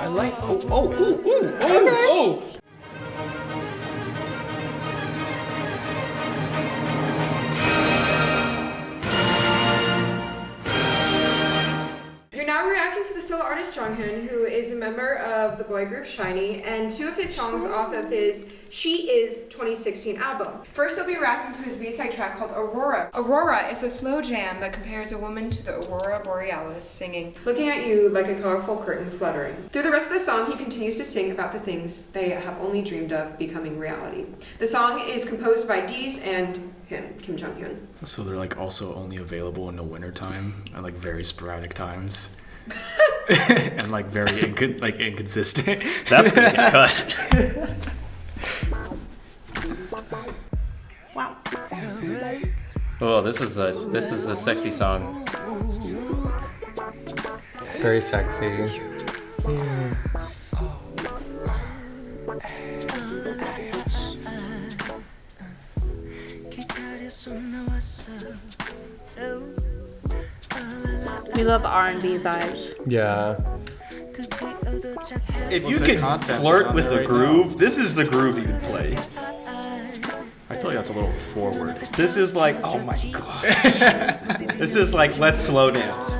I like. Oh. You're now reacting to the solo artist Jonghyun, who is a member of the boy group SHINee, and two of his songs off of his She Is 2016 album. First, I'll be reacting to his B-side track called Aurora. Aurora is a slow jam that compares a woman to the Aurora Borealis, singing, "Looking at you like a colorful curtain fluttering." Through the rest of the song, he continues to sing about the things they have only dreamed of becoming reality. The song is composed by Deez and him, Kim Jonghyun. So they're like also only available in the wintertime at like very sporadic times. And like very inconsistent. That's gonna get cut. Wow. Oh, this is a sexy song. Very sexy. We love R&B vibes. Yeah. If you can flirt with a groove, this is the groove you would play. I feel like that's a little forward. This is like, oh my god. This is like, let's slow dance.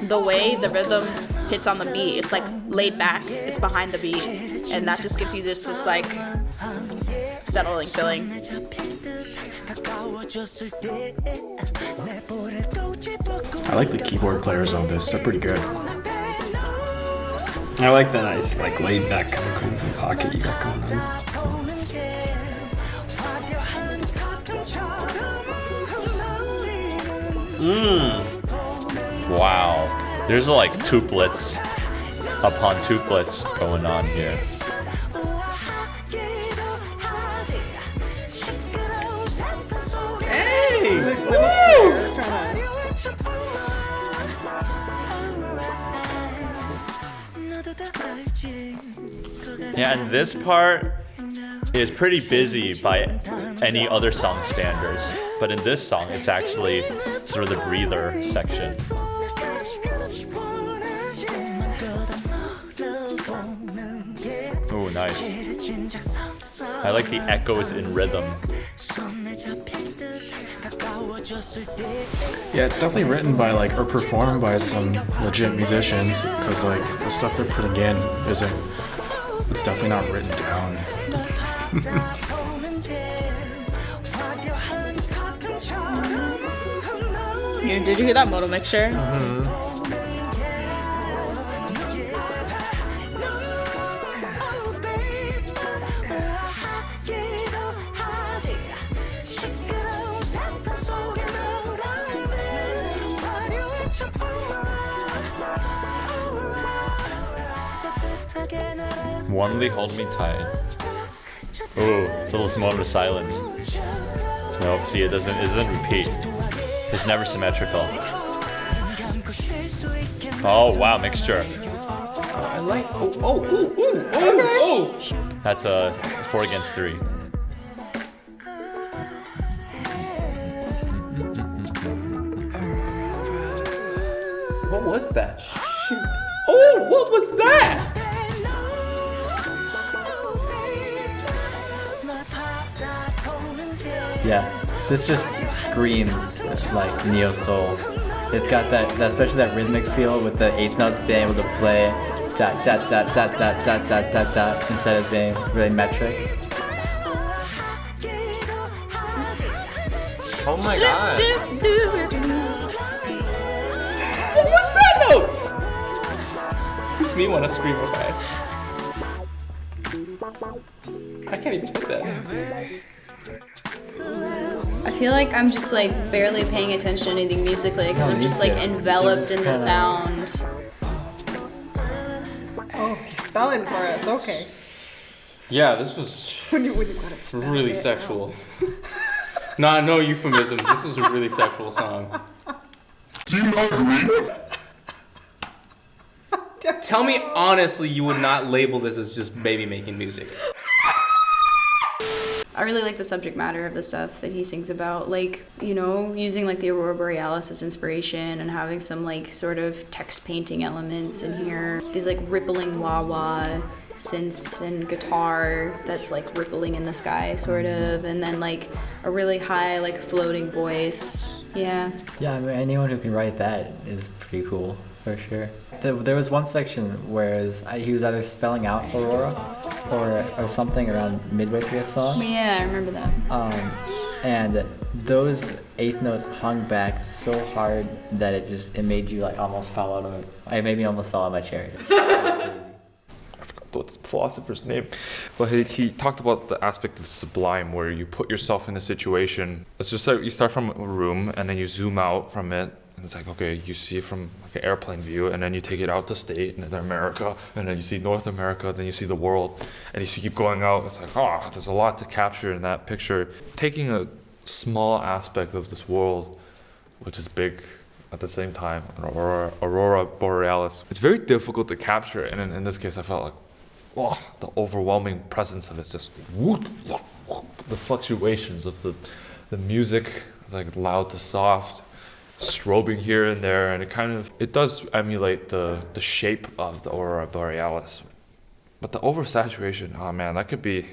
The way the rhythm hits on the beat, it's like laid back, it's behind the beat, and that just gives you this just like settling feeling. I like the keyboard players on this. They're pretty good. I like the nice, like laid back kind of groove pocket you got going on. Wow. There's like tuplets upon tuplets going on here. Hey! Woo! Yeah, and this part is pretty busy by any other song standards. But in this song, it's actually sort of the breather section. Oh, nice. I like the echoes in rhythm. Yeah, it's definitely written by like or performed by some legit musicians because like the stuff they're putting in isn't. It's definitely not written down. Did you hear that modal mixture? Warmly hold me tight. Ooh, little moment of silence. Nope, see it doesn't repeat. It's never symmetrical. Oh wow, mixture. I like. Oh. That's a 4 against 3. What was that? Shoot. Oh, what was that? Yeah, this just screams like neo soul. It's got that especially that rhythmic feel with the eighth notes being able to play dot dot dot dot dot dot dot dot dot instead of being really metric. Oh my god! What was that note? Makes me want to scream okay. I can't even hit that. I feel like I'm just like barely paying attention to anything musically because I'm just like enveloped in the sound. Oh, he's spelling for us, okay. Yeah, this was really sexual. Nah, no euphemisms. This is a really sexual song. Do you know me? Tell me honestly, you would not label this as just baby making music. I really like the subject matter of the stuff that he sings about, like, you know, using like the Aurora Borealis as inspiration and having some like sort of text painting elements in here. These like rippling wah-wah synths and guitar that's like rippling in the sky sort of, and then like a really high like floating voice. Yeah. Yeah, I mean, anyone who can write that is pretty cool, for sure. There was one section where he was either spelling out Aurora or something around midway through the song. Yeah, I remember that. And those eighth notes hung back so hard that it made you like almost fall out of it. It made me almost fall out of my chair. What's the philosopher's name? But he talked about the aspect of sublime, where you put yourself in a situation. It's just like you start from a room and then you zoom out from it, and it's like, okay, you see it from like an airplane view, and then you take it out to state and then America, and then you see North America, then you see the world, and you keep going out. It's like, oh, there's a lot to capture in that picture. Taking a small aspect of this world, which is big at the same time, an Aurora Borealis, it's very difficult to capture. And in this case, I felt like, oh, the overwhelming presence of it, just whoop, whoop, whoop. The fluctuations of the music, like loud to soft, strobing here and there, and it does emulate the shape of the Aurora Borealis. But the oversaturation, oh man, that could be.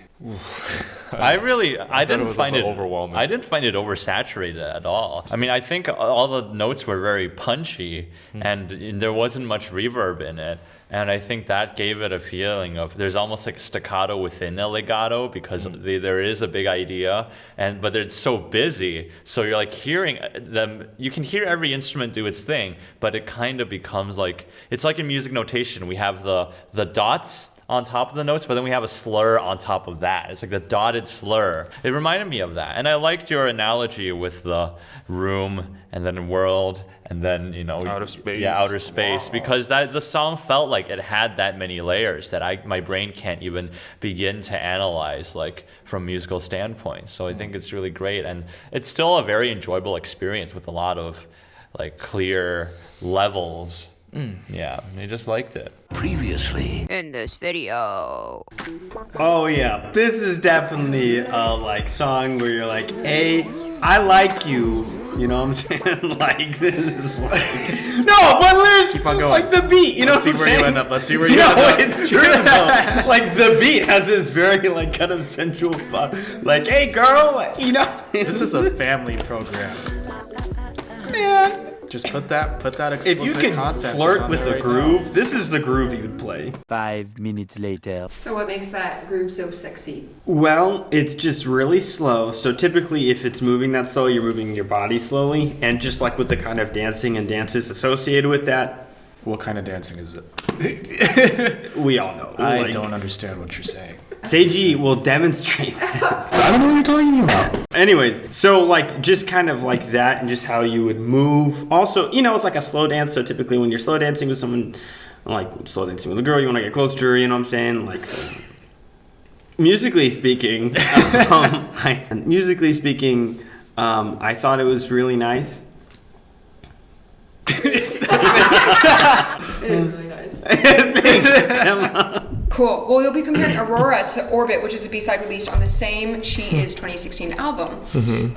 I didn't find it overwhelming. I didn't find it oversaturated at all. I mean, I think all the notes were very punchy, and there wasn't much reverb in it. And I think that gave it a feeling of there's almost like staccato within a legato, because there is a big idea, but it's so busy. So you're like hearing them. You can hear every instrument do its thing, but it kind of becomes like, it's like in music notation. We have the dots on top of the notes, but then we have a slur on top of that. It's like the dotted slur. It reminded me of that. And I liked your analogy with the room and then world and then, you know, outer space. Yeah, outer space, because the song felt like it had that many layers that my brain can't even begin to analyze, like from musical standpoint. So I think it's really great, and it's still a very enjoyable experience with a lot of like clear levels. Yeah, I just liked it. Previously in this video. Oh yeah, this is definitely a like song where you're like, hey, I like you. You know what I'm saying? Like this is like no, but let's keep on going. Like the beat, you know. Let's see what I'm where saying? you end up. Let's see where you end up. It's true though. Like the beat has this very like kind of sensual, like, hey girl, you know. This is a family program. Man. Just put that explicit if you can content flirt with the right groove, now. this is the groove you'd play. 5 minutes later. So what makes that groove so sexy? Well, it's just really slow. So typically if it's moving that slow, you're moving your body slowly. And just like with the kind of dancing and dances associated with that. What kind of dancing is it? We all know. I don't understand what you're saying. Seiji will demonstrate that. I don't know what you're talking about. Anyways, so like just kind of like that and just how you would move. Also, you know, it's like a slow dance. So typically when you're slow dancing with someone, like slow dancing with a girl, you want to get close to her, you know what I'm saying? Like, so. Musically speaking, I thought it was really nice. It is really nice. Cool. Well, you'll be comparing Aurora to Orbit, which is a B-side released on the same She Is 2016 album.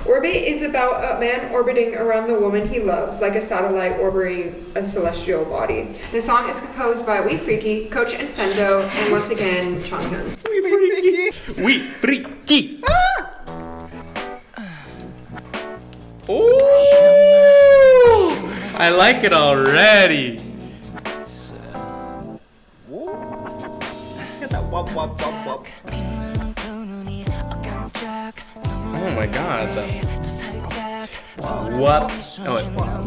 Orbit is about a man orbiting around the woman he loves, like a satellite orbiting a celestial body. The song is composed by We Freaky, Coach and Sendo, and once again, Jonghyun. We freaky. Ooh, I like it already. Oh my god. What? Oh wait,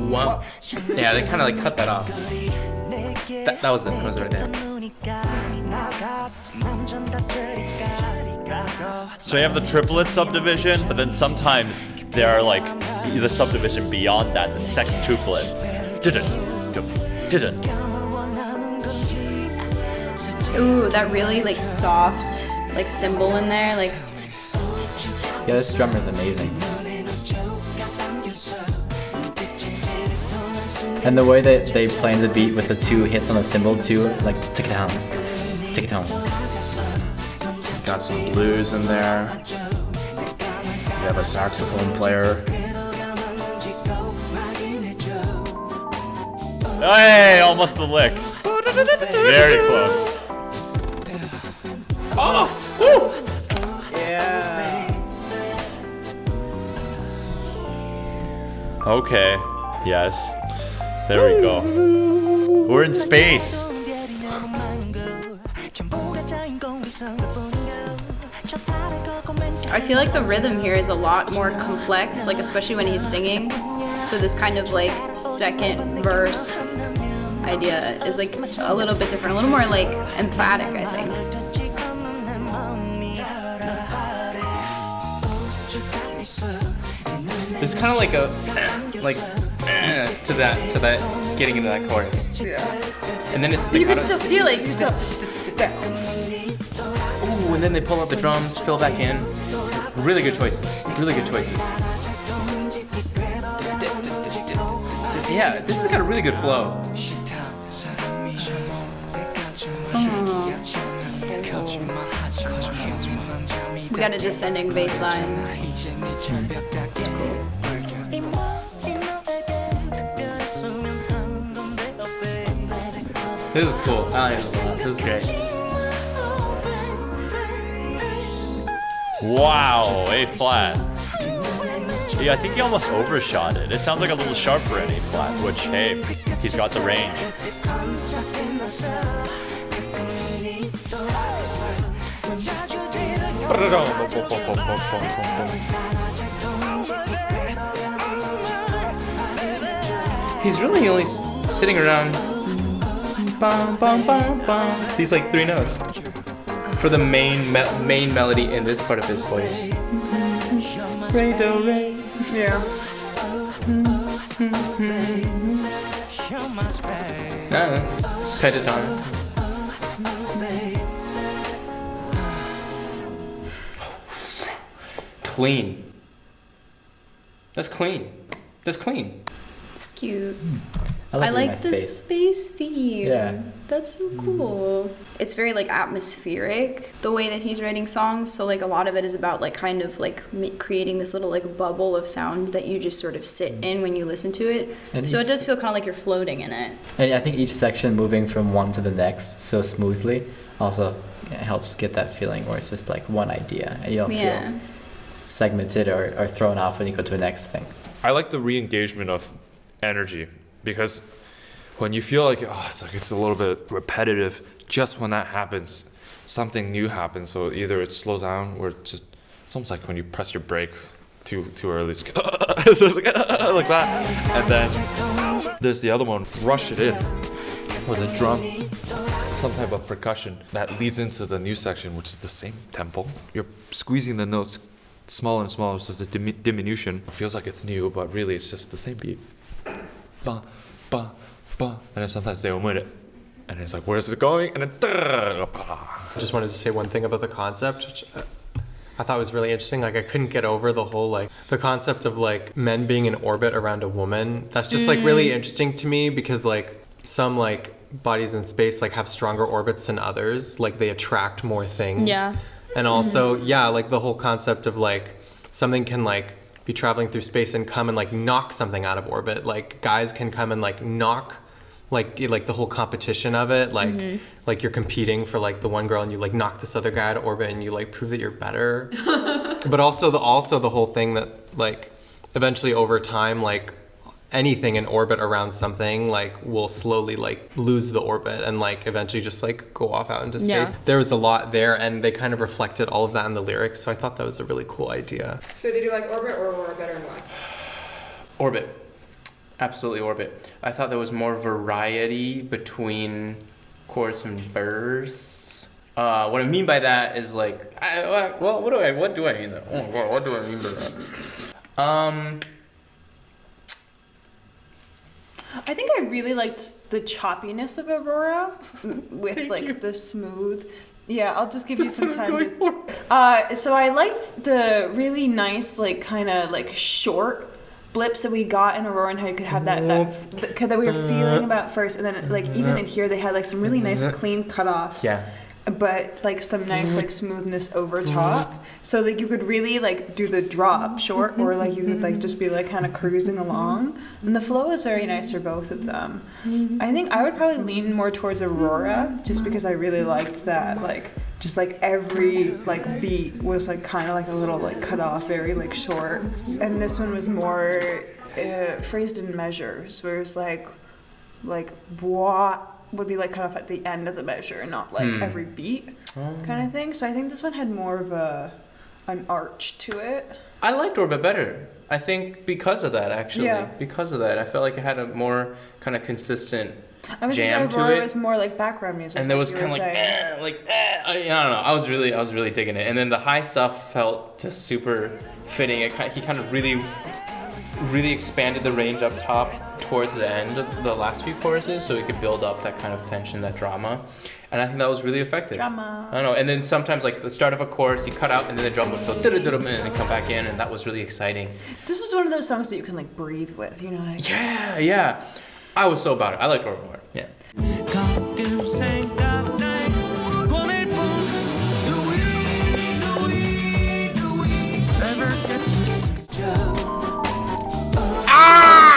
what? Yeah, they kind of like cut that off. That was it. That was right there. So you have the triplet subdivision, but then sometimes there are like the subdivision beyond that, the sextuplet. Ooh, that really like soft like cymbal in there, like. Yeah, this drummer is amazing. And the way that they play the beat with the two hits on the cymbal too, like tick it down, tick it down. Got some blues in there. We have a saxophone player. Hey, almost the lick. Very close. Oh! Woo! Okay. Yes. There we go. We're in space. I feel like the rhythm here is a lot more complex, like especially when he's singing. So this kind of like second verse idea is like a little bit different, a little more like emphatic, I think. There's kind of like a to that getting into that chorus. Yeah. And then it's You can staccato. still feel it. You can still. Ooh, and then they pull out the drums, fill back in. Really good choices. Really good choices. Yeah, this has got a really good flow. We got a descending bass line. It's cool. This is cool. I like this a lot. This is great. Wow, A flat. Yeah, I think he almost overshot it. It sounds like a little sharp for an A flat, which, hey, he's got the range. He's really only sitting around bum, bum, bum, bum. These like 3 notes for the main melody in this part of his voice. Re, do, re. Yeah. I don't know. Pentatonic. Clean. That's clean. That's clean. It's cute. I I like like the space theme. Yeah. That's so cool. It's very like atmospheric, the way that he's writing songs. So like a lot of it is about like kind of like creating this little like bubble of sound that you just sort of sit in when you listen to it. And So it each- does feel kind of like you're floating in it. And I think each section moving from one to the next so smoothly also helps get that feeling where it's just like one idea. And you don't Yeah. feel segmented or thrown off when you go to the next thing. I like the re-engagement of energy because when you feel like it's a little bit repetitive, just when that happens, something new happens. So either it slows down or it's almost like when you press your brake too early. It's like that. And then there's the other one, rush it in with a drum, some type of percussion that leads into the new section, which is the same tempo. You're squeezing the notes smaller and smaller, so the diminution feels like it's new, but really it's just the same beat. Ba, ba, ba. And then sometimes they omit it. And it's like, where's it going? And then I just wanted to say one thing about the concept, which I thought was really interesting. Like, I couldn't get over the whole, like, the concept of, like, men being in orbit around a woman. That's just, like, really interesting to me because, like, some, like, bodies in space, like, have stronger orbits than others. Like, they attract more things. Yeah. And also, yeah, like, the whole concept of, like, something can, like, be traveling through space and come and, like, knock something out of orbit. Like, guys can come and, like, knock like the whole competition of it, like like you're competing for like the one girl and you like knock this other guy out of orbit and you like prove that you're better. But also the whole thing that like eventually over time like anything in orbit around something like will slowly like lose the orbit and like eventually just like go off out into space. Yeah. There was a lot there and they kind of reflected all of that in the lyrics, so I thought that was a really cool idea. So did you like Orbit or Aurora better and why? Orbit. Absolutely Orbit. I thought there was more variety between chorus and verse. What I mean by that is like, what do I mean by that? Oh God, what do I mean by that? I think I really liked the choppiness of Aurora with like the smooth. Yeah, I'll just give you some time. So I liked the really nice, like kind of like short blips that we got in Aurora and how you could have that we were feeling about first, and then like even in here they had like some really nice clean cutoffs. Yeah. but like some nice like smoothness over top. So like you could really like do the drop short, or like you could like just be like kind of cruising along. And the flow is very nice for both of them. I think I would probably lean more towards Aurora, just because I really liked that like just like every like beat was like kind of like a little like cut off, very like short. And this one was more phrased in measures, where it's like boah would be like cut off at the end of the measure and not like every beat kind of thing. So I think this one had more of an arch to it. I liked Orbit better. I think because of that, actually. Yeah. Because of that. I felt like it had a more kind of consistent jam to Aurora it. was more like background music. And there was kind of I don't know. I was really digging it. And then the high stuff felt just super fitting. He kind of really expanded the range up top towards the end of the last few choruses, so he could build up that kind of tension, that drama. And I think that was really effective. Drama. I don't know. And then sometimes like the start of a chorus, he cut out, and then the drum would go and then come back in, and that was really exciting. This is one of those songs that you can like breathe with, you know? Like, Yeah. I was so about it. I liked Orbit more. Yeah.